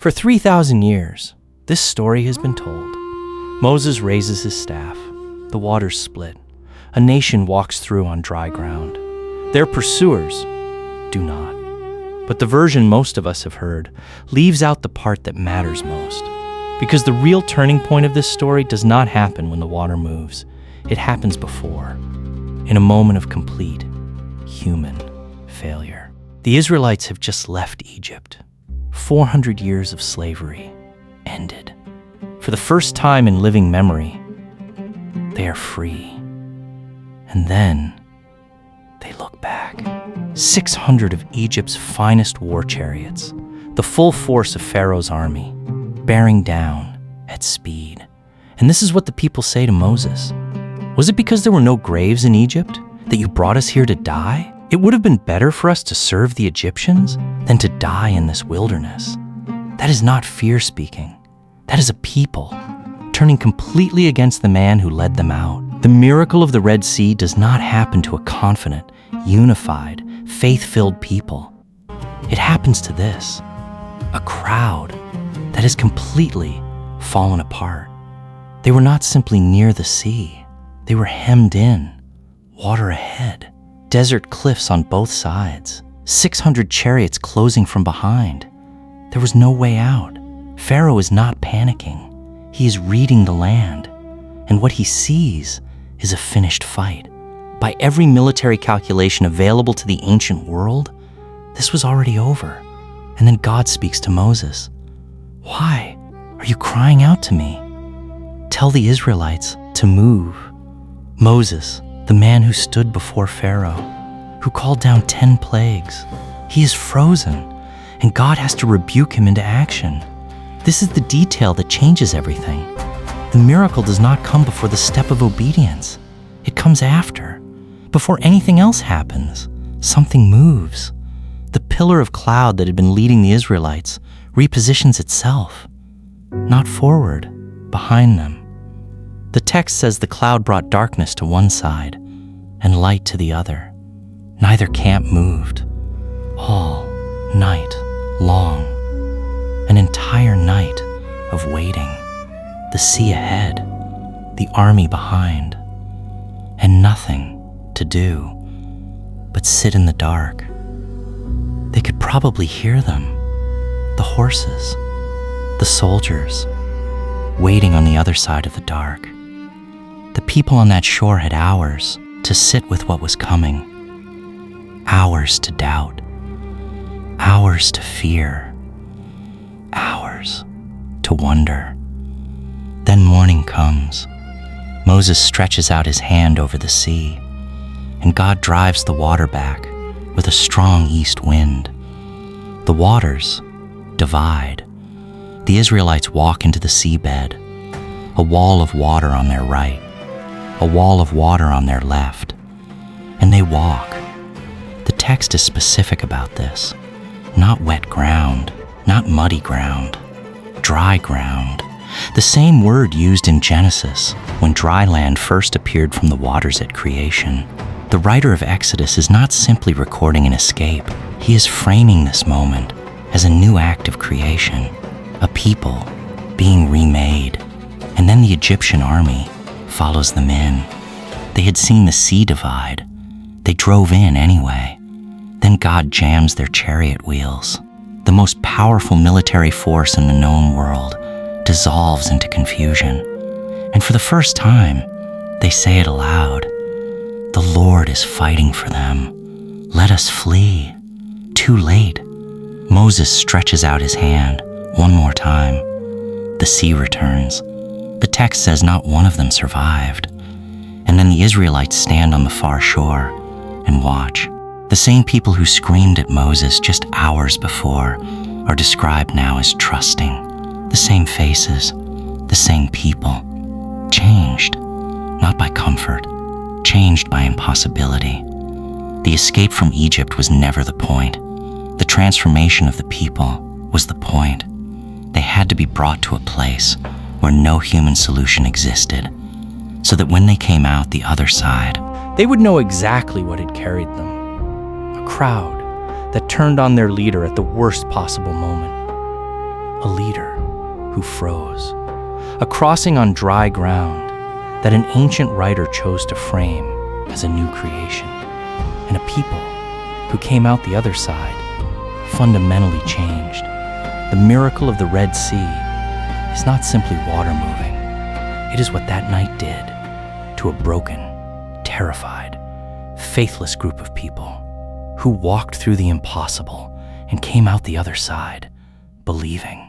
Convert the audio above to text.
For 3,000 years, this story has been told. Moses raises his staff. The waters split. A nation walks through on dry ground. Their pursuers do not. But the version most of us have heard leaves out the part that matters most. Because the real turning point of this story does not happen when the water moves. It happens before, in a moment of complete human failure. The Israelites have just left Egypt. 400 years of slavery ended. For the first time in living memory, they are free. And then they look back. 600 of Egypt's finest war chariots, the full force of Pharaoh's army, bearing down at speed. And this is what the people say to Moses. Was it because there were no graves in Egypt that you brought us here to die? It would have been better for us to serve the Egyptians than to die in this wilderness. That is not fear speaking. That is a people turning completely against the man who led them out. The miracle of the Red Sea does not happen to a confident, unified, faith-filled people. It happens to this, a crowd that has completely fallen apart. They were not simply near the sea. They were hemmed in, water ahead, desert cliffs on both sides, 600 chariots closing from behind. There was no way out. Pharaoh is not panicking. He is reading the land, and what he sees is a finished fight. By every military calculation available to the ancient world, this was already over. And then God speaks to Moses. Why are you crying out to me? Tell the Israelites to move. Moses, the man who stood before Pharaoh, who called down 10 plagues, he is frozen, and God has to rebuke him into action. This is the detail that changes everything. The miracle does not come before the step of obedience. It comes after. Before anything else happens, something moves. The pillar of cloud that had been leading the Israelites repositions itself, not forward, behind them. The text says the cloud brought darkness to one side and light to the other. Neither camp moved. All night long. An entire night of waiting. The sea ahead, the army behind, and nothing to do but sit in the dark. They could probably hear them, the horses, the soldiers, waiting on the other side of the dark. The people on that shore had hours to sit with what was coming, hours to doubt, hours to fear, hours to wonder. Then morning comes. Moses stretches out his hand over the sea, and God drives the water back with a strong east wind. The waters divide. The Israelites walk into the seabed, a wall of water on their right, a wall of water on their left, and they walk. The text is specific about this. Not wet ground, not muddy ground, dry ground. The same word used in Genesis when dry land first appeared from the waters at creation. The writer of Exodus is not simply recording an escape. He is framing this moment as a new act of creation, a people being remade. And then the Egyptian army follows them in. They had seen the sea divide. They drove in anyway. Then God jams their chariot wheels. The most powerful military force in the known world dissolves into confusion. And for the first time, they say it aloud. The Lord is fighting for them. Let us flee. Too late. Moses stretches out his hand one more time. The sea returns. The text says not one of them survived. And then the Israelites stand on the far shore and watch. The same people who screamed at Moses just hours before are described now as trusting. The same faces, the same people, changed, not by comfort, changed by impossibility. The escape from Egypt was never the point. The transformation of the people was the point. They had to be brought to a place where no human solution existed, so that when they came out the other side, they would know exactly what had carried them. A crowd that turned on their leader at the worst possible moment. a leader who froze, a crossing on dry ground that an ancient writer chose to frame as a new creation, and a people who came out the other side fundamentally changed. The miracle of the Red Sea is not simply water moving. It is what that night did to a broken, terrified, faithless group of people who walked through the impossible and came out the other side believing.